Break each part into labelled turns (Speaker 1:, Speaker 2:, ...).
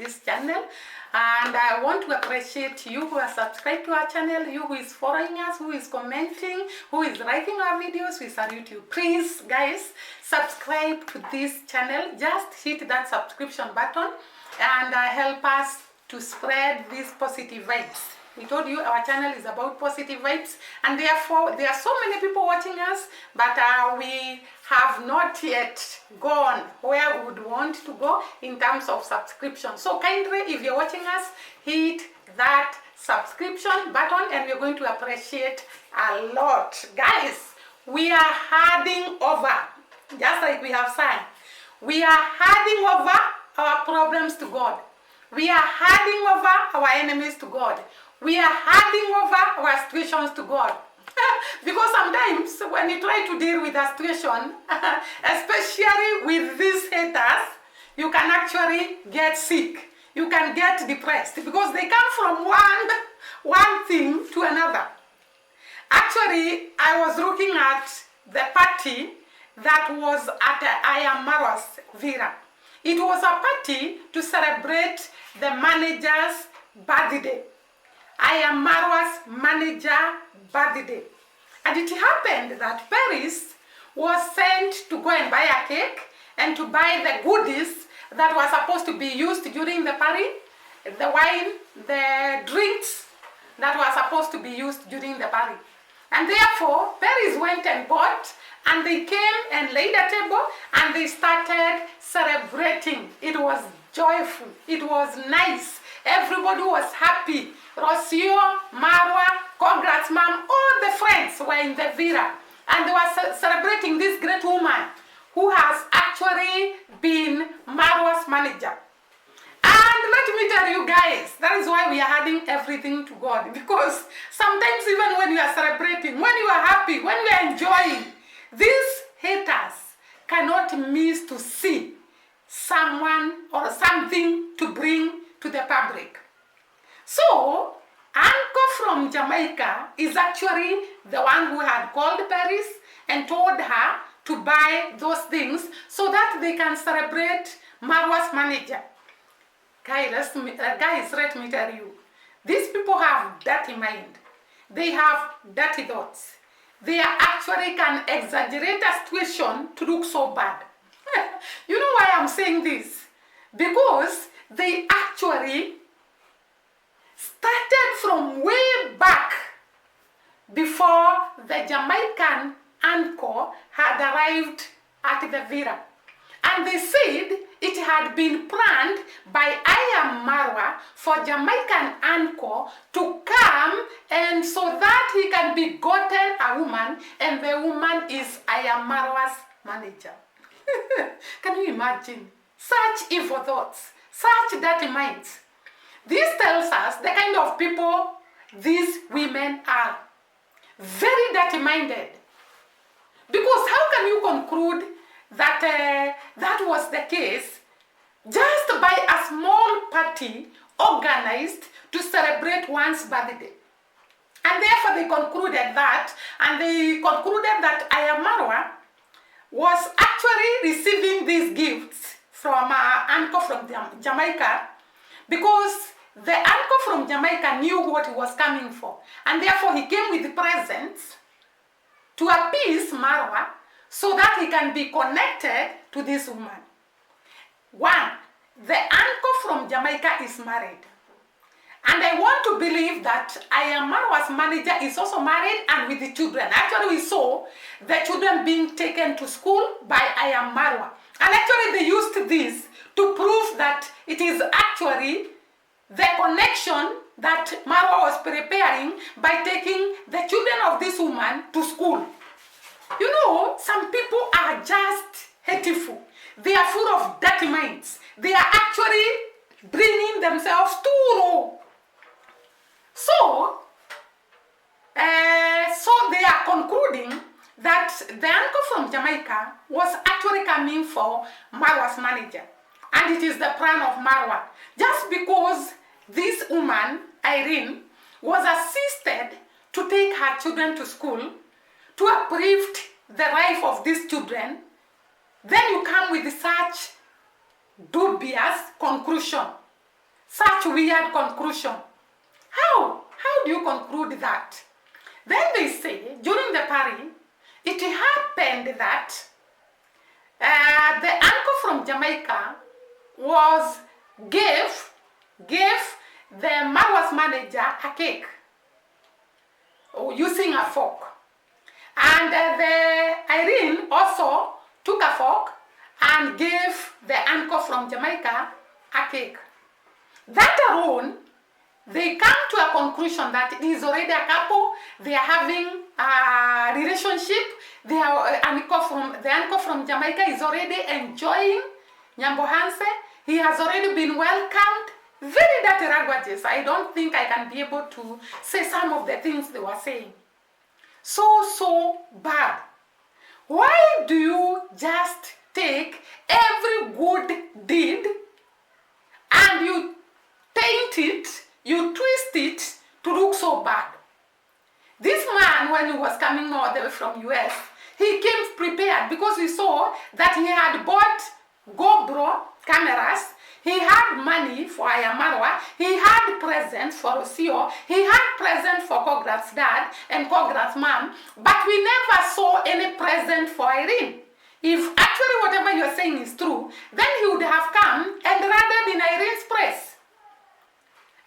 Speaker 1: this channel. And I want to appreciate you who are subscribed to our channel, you who is following us, who is commenting, who is liking our videos. We salute you. Please, guys, subscribe to this channel. Just hit that subscription button and help us to spread these positive vibes. We told you our channel is about positive vibes, and therefore there are so many people watching us, but we have not yet gone where we would want to go in terms of subscription. So kindly, if you're watching us, hit that subscription button and we're going to appreciate a lot. Guys, we are handing over, just like we have sang, we are handing over our problems to God. We are handing over our enemies to God. We are handing over our situations to God. Because sometimes when you try to deal with a situation, especially with these haters, you can actually get sick. You can get depressed because they come from one thing to another. Actually, I was looking at the party that was at Marwas Villa. It was a party to celebrate the manager's birthday. Marwas manager birthday. And it happened that Paris was sent to go and buy a cake and to buy the goodies that were supposed to be used during the party, the wine, the drinks that were supposed to be used during the party. And therefore, Paris went and bought, and they came and laid a table and they started celebrating. It was joyful. It was nice. Everybody was happy. Rocio, Marwa, congrats mom, all the friends were in the villa. And they were celebrating this great woman who has actually been Marwa's manager. And let me tell you guys, that is why we are adding everything to God. Because sometimes even when you are celebrating, when you are happy, when you are enjoying, these haters cannot miss to see someone or something to bring to the public. So, Uncle from Jamaica is actually the one who had called Paris and told her to buy those things so that they can celebrate Marwa's manager. Guys, let me tell you, these people have dirty mind. They have dirty thoughts. They actually can exaggerate a situation to look so bad. You know why I'm saying this? Because they actually started from way back before the Jamaican uncle had arrived at the villa. And they said it had been planned by Marwa for Jamaican uncle to come and so that he can be gotten a woman, and the woman is Marwa's manager. Can you imagine? Such evil thoughts, such dirty minds. This tells us the kind of people these women are. Very dirty-minded. Because how can you conclude that that was the case just by a small party organized to celebrate one's birthday? And therefore they concluded that, Marwa was actually receiving these gifts from an uncle from Jamaica, because the uncle from Jamaica knew what he was coming for, and therefore he came with presents to appease Marwa so that he can be connected to this woman. One, the uncle from Jamaica is married. And I want to believe that Marwa's manager is also married and with the children. Actually, we saw the children being taken to school by Marwa. And actually, they used this to prove that it is actually the connection that Marwa was preparing by taking the children of this woman to school. You know, some people are just hateful. They are full of dirty minds. They are actually bringing themselves too low. So they are concluding that the uncle from Jamaica was actually coming for Marwa's manager. And it is the plan of Marwa. Just because this woman, Irene, was assisted to take her children to school, to uplift the life of these children, then you come with such dubious conclusion. such weird conclusion. How do you conclude that? Then they say, during the party, it happened that the uncle from Jamaica gave the Marwas manager a cake using a fork. And the Irene also took a fork and gave the uncle from Jamaica a cake. That alone, they come to a conclusion that it is already a couple, they are having a relationship, the uncle from Jamaica is already enjoying Nyambo Hanse, he has already been welcomed. Very dirty languages. I don't think I can be able to say some of the things they were saying. So bad. Why do you just take every good deed and you taint it, you twist it to look so bad? This man, when he was coming all the way from US, he came prepared because he saw that he had bought GoPro cameras, he had money for Ayamarwa, he had presents for Osio, he had presents for Kograt's dad and Kograt's mom, but we never saw any present for Irene. If actually whatever you're saying is true, then he would have come and raided in Irene's place.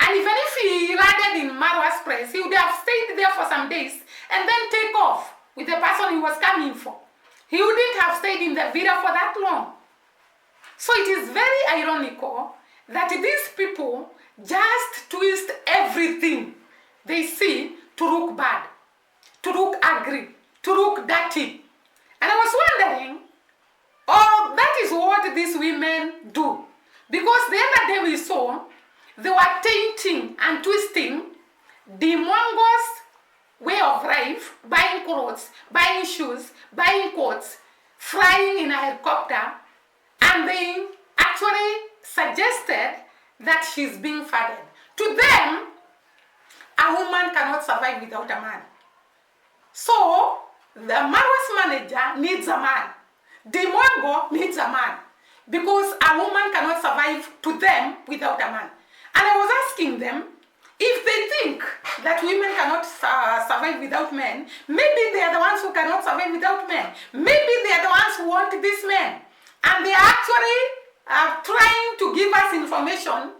Speaker 1: And even if he raided in Marwa's place, he would have stayed there for some days and then take off with the person he was coming for. He wouldn't have stayed in the villa for that long. So it is very ironical that these people just twist everything they see to look bad, to look ugly, to look dirty. And I was wondering, oh, that is what these women do. Because the other day we saw, they were tainting and twisting the Mongo's way of life, buying clothes, buying shoes, buying coats, flying in a helicopter, and they actually suggested that she's being fathered. To them, a woman cannot survive without a man. So, the Marwas manager needs a man. The Mongo needs a man. Because a woman cannot survive to them without a man. And I was asking them, if they think that women cannot survive without men, maybe they are the ones who cannot survive without men. Maybe they are the ones who want these men. And they are actually trying to give us information,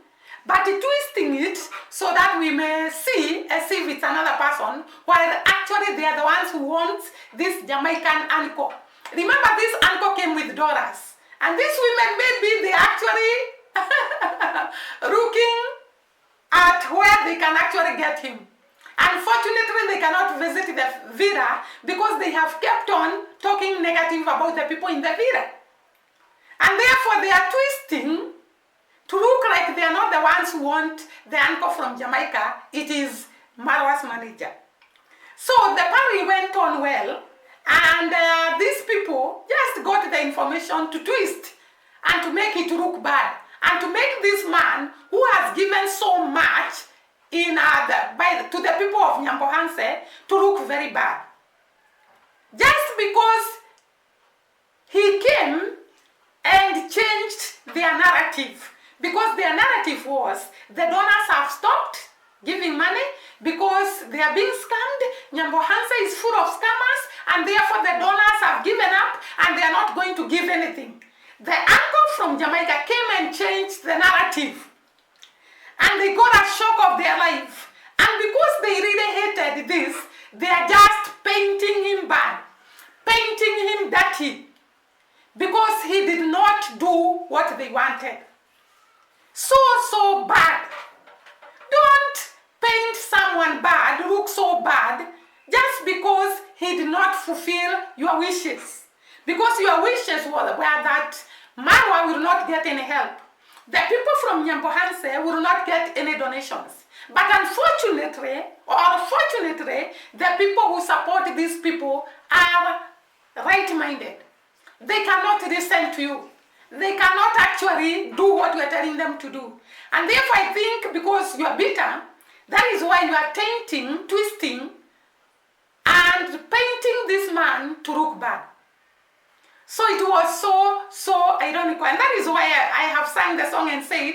Speaker 1: but twisting it so that we may see as if it's another person, while actually they are the ones who want this Jamaican uncle. Remember, this uncle came with dollars. And these women, maybe they are actually looking at where they can actually get him. Unfortunately, they cannot visit the villa because they have kept on talking negative about the people in the villa. And therefore, they are twisting to look like they are not the ones who want the uncle from Jamaica. It is Marwa's manager. So the party went on well, and these people just got the information to twist and to make it look bad, and to make this man who has given so much to the people of Nyambo Hanse to look very bad. Just because he came and changed their narrative, because their narrative was the donors have stopped giving money because they are being scammed. Nyambo Hanse is full of scammers, and therefore the donors have given up and they are not going to give anything. The uncle from Jamaica came and changed the narrative, and they got a shock of their life. And because they really hated this, they are just painting him bad, painting him dirty, because he did not do what they wanted. So bad. Don't paint someone bad, look so bad, just because he did not fulfill your wishes. Because your wishes were that Marwa will not get any help. The people from Nyambo Hanse will not get any donations. But unfortunately, or fortunately, the people who support these people are right-minded. They cannot listen to you. They cannot actually do what you are telling them to do. And therefore, I think because you are bitter, that is why you are tainting, twisting, and painting this man to look bad. So it was so ironical. And that is why I have sang the song and said,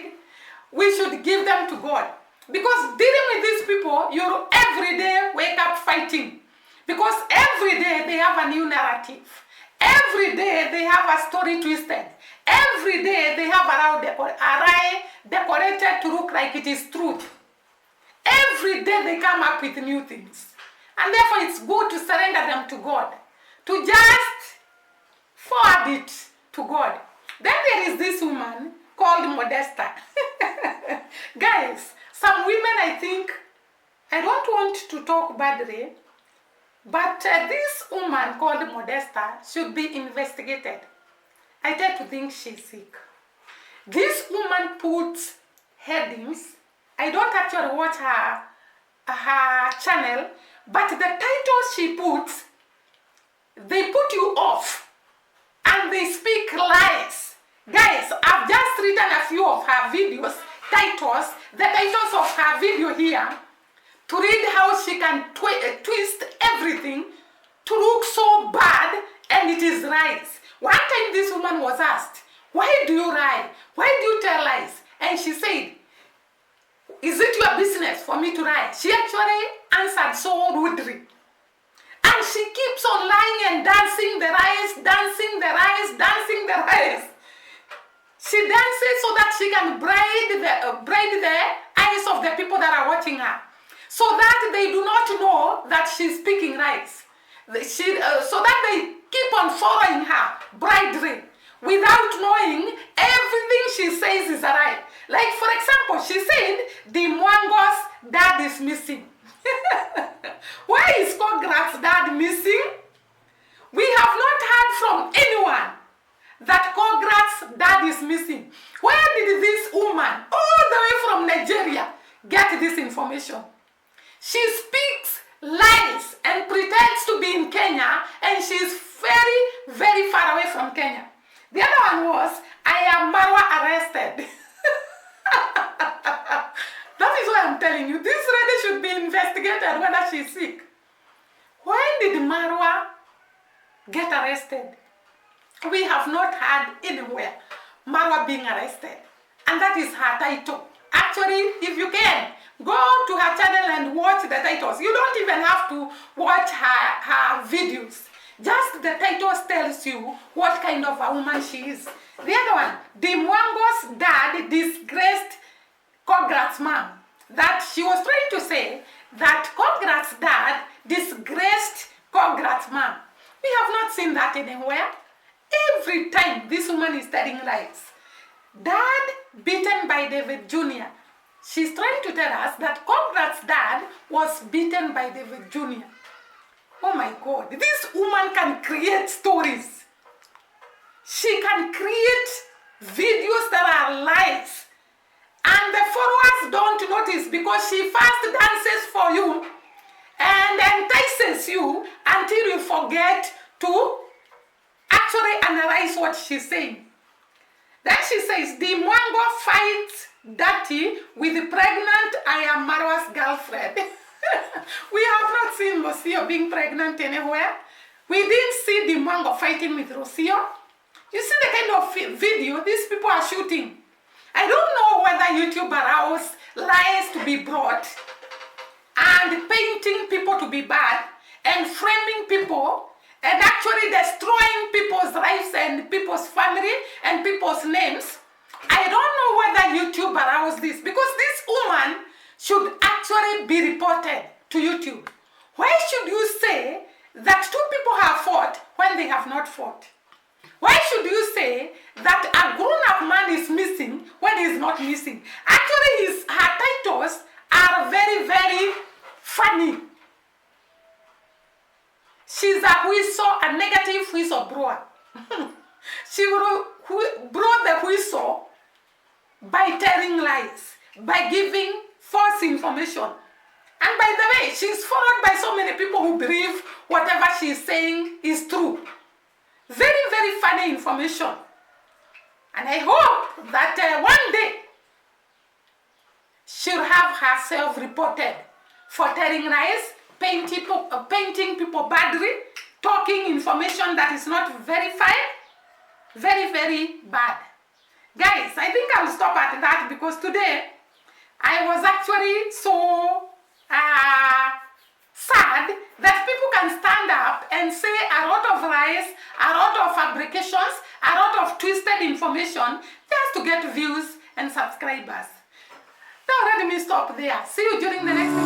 Speaker 1: we should give them to God. Because dealing with these people, you every day wake up fighting. Because every day they have a new narrative. Every day they have a story twisted. Every day they have a array decorated to look like it is truth. Every day they come up with new things. And therefore it's good to surrender them to God. To just forward it to God. Then there is this woman called Modesta. Guys, some women, I think, I don't want to talk badly, but this woman called Modesta should be investigated. I tend to think she's sick. This woman puts headings. I don't actually watch her channel, but the titles she puts, they put you off and they speak lies. Guys, I've just written a few of her videos, the titles of her video here, to read how she can twist everything to look so bad, and it is lies. One time this woman was asked, why do you lie? Why do you tell lies? And she said, is it your business for me to lie? She actually answered so rudely. And she keeps on lying and dancing the lies, dancing the lies, dancing the lies. She dances so that she can braid the eyes of the people that are watching her, so that they do not know that she's speaking lies. So that they keep on following her blindly, without knowing everything she says is a lie. Like, for example, she said the Mwango's dad is missing. Why is Kograt's dad missing? We have not heard from anyone that Kograt's dad is missing. Where did this woman, all the way from Nigeria, get this information? She speaks lies and pretends to be in Kenya, and she's very, very far away from Kenya. The other one was, I am Marwa arrested. That is why I'm telling you, this lady should be investigated whether she's sick. When did Marwa get arrested? We have not heard anywhere Marwa being arrested. And that is her title. Actually, if you can, go to her channel and watch the titles. You don't even have to watch her videos. Just the titles tells you what kind of a woman she is. The other one, the Mwango's dad disgraced Kograt's mom. That she was trying to say that Kograt's dad disgraced Kograt's mom. We have not seen that anywhere. Every time this woman is telling lies. Dad beaten by David Jr. She's trying to tell us that Kograt's dad was beaten by David Jr. Oh my God, this woman can create stories. She can create videos that are lies. And the followers don't notice because she first dances for you and entices you until you forget to actually analyze what she's saying. Then she says, the Mwango fights dirty with the pregnant I am Marwa's girlfriend. We have not seen Rocio being pregnant anywhere. We didn't see the Mwango fighting with Rocio. You see the kind of video these people are shooting. I don't know whether YouTube allows lies to be brought and painting people to be bad and framing people and actually destroying people's lives and people's family and people's names. I don't know whether YouTube allows this, because this woman should actually be reported to YouTube. Why should you say that two people have fought when they have not fought? Why should you say that a grown-up man is missing when he is not missing? Actually, her titles are very, very funny. She's a whistle, a negative whistleblower. She will blow the whistle by telling lies, by giving false information. And by the way, she's followed by so many people who believe whatever she's saying is true. Very, very funny information. And I hope that one day she'll have herself reported for telling lies, painting people badly, talking information that is not verified. Very, very bad. Guys, I think I'll stop at that because today I was actually so sad that people can stand up and say a lot of lies, a lot of fabrications, a lot of twisted information just to get views and subscribers. Now let me stop there. See you during the next